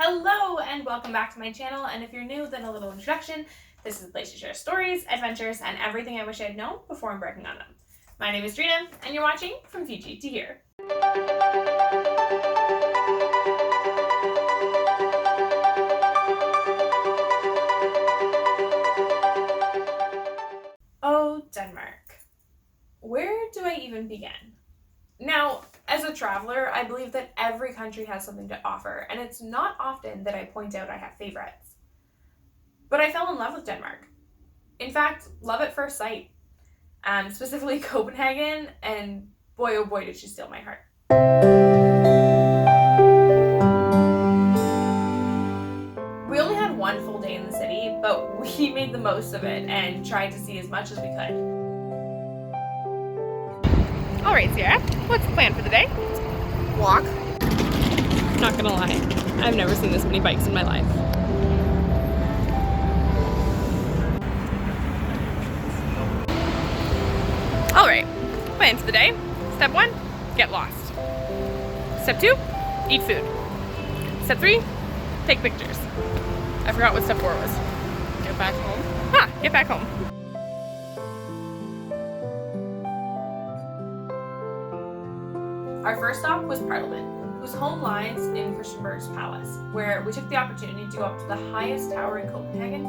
Hello and welcome back to my channel, and if you're new, then a little introduction. This is a place to share stories, adventures, and everything I wish I had known before embarking on them. My name is Drina, and you're watching From Fiji to Here. Oh, Denmark. Where do I even begin? Now, as a traveler, I believe that every country has something to offer, and it's not often that I point out I have favorites. But I fell in love with Denmark. In fact, love at first sight. Specifically Copenhagen, and boy oh boy did she steal my heart. We only had one full day in the city, but we made the most of it and tried to see as much as we could. Alright, Sierra, what's the plan for the day? Walk. Not gonna lie, I've never seen this many bikes in my life. Alright, plan for the day. Step 1, get lost. Step 2, eat food. Step 3, take pictures. I forgot what step 4 was. Get back home. Get back home. Our first stop was Parliament, whose home lies in Christiansborg's palace, where we took the opportunity to go up to the highest tower in Copenhagen,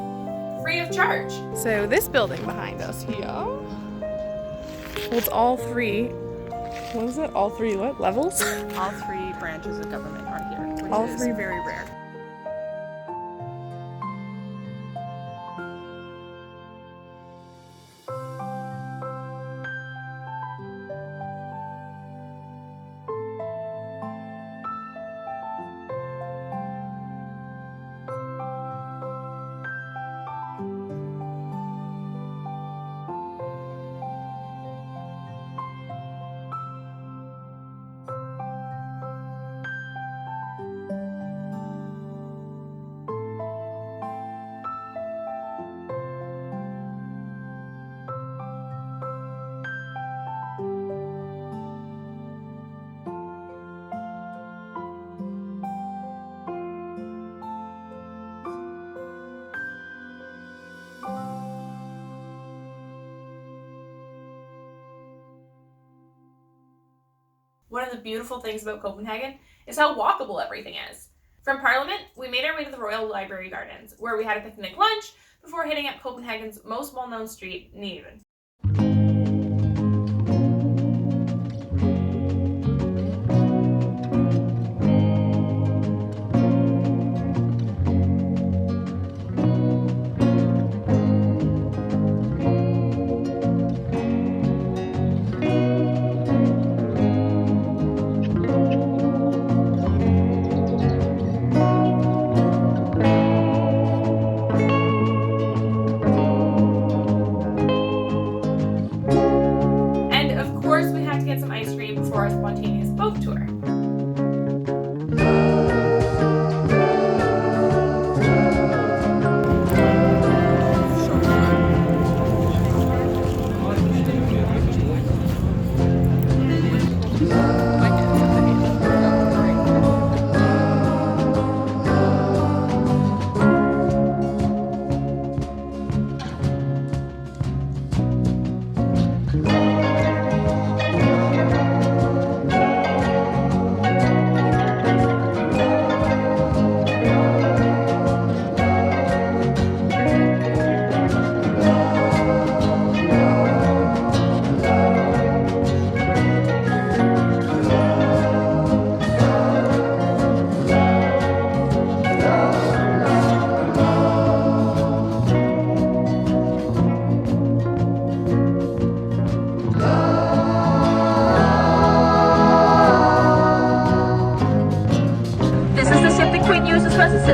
free of charge. So this building behind us here holds all three, what, levels? All three branches of government are here, which All is three. very rare. One of the beautiful things about Copenhagen is how walkable everything is. From Parliament, we made our way to the Royal Library Gardens, where we had a picnic lunch before hitting up Copenhagen's most well-known street, Niven. Get some ice cream before our spontaneous boat tour.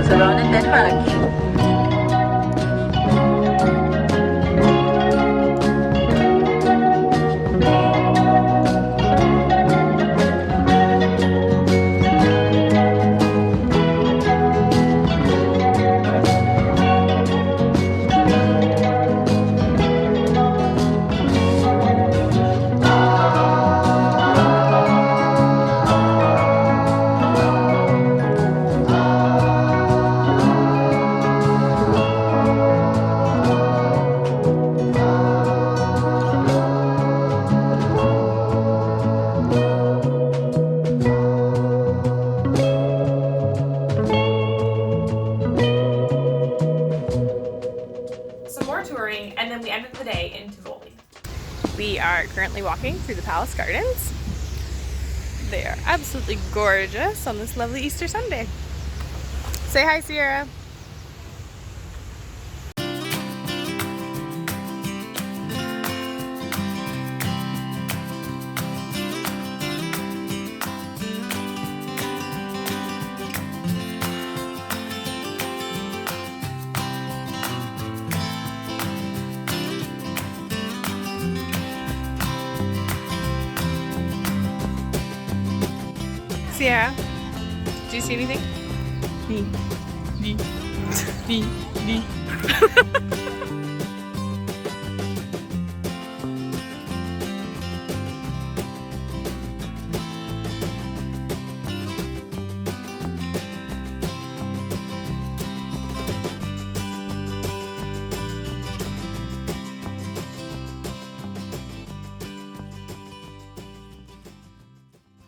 Around in Denmark. We are currently walking through the Palace Gardens. They are absolutely gorgeous on this lovely Easter Sunday. Say hi, Sierra. Sierra, do you see anything?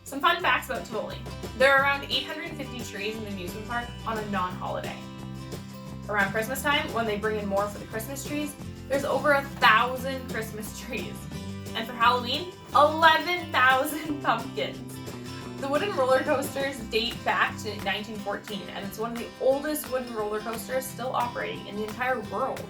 Some fun facts about Tivoli. There are around 850 trees in the amusement park on a non-holiday. Around Christmas time, when they bring in more for the Christmas trees, there's over 1,000 Christmas trees. And for Halloween, 11,000 pumpkins. The wooden roller coasters date back to 1914, and it's one of the oldest wooden roller coasters still operating in the entire world.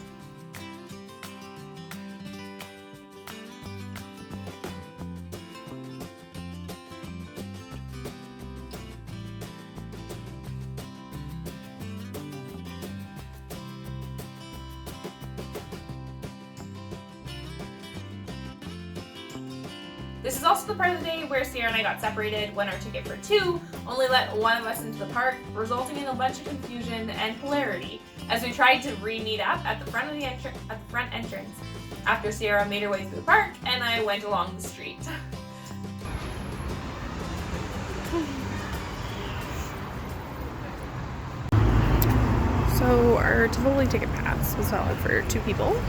This is also the part of the day where Sierra and I got separated when our ticket for two only let one of us into the park, resulting in a bunch of confusion and hilarity as we tried to re-meet up at the front of the front entrance after Sierra made her way through the park and I went along the street. So our Tivoli ticket pass was valid for 2 people,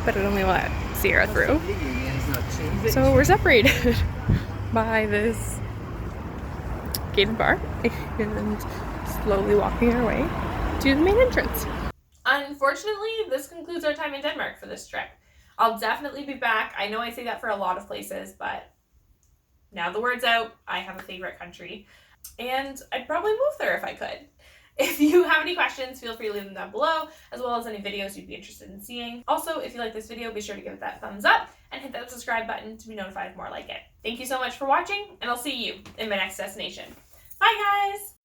but it only let Sierra through. So we're separated by this gated bar and slowly walking our way to the main entrance. Unfortunately, this concludes our time in Denmark for this trip. I'll definitely be back. I know I say that for a lot of places, but now the word's out, I have a favorite country, and I'd probably move there if I could. If you have any questions, feel free to leave them down below, as well as any videos you'd be interested in seeing. Also, if you like this video, be sure to give it that thumbs up and hit that subscribe button to be notified of more like it. Thank you so much for watching, and I'll see you in my next destination. Bye, guys!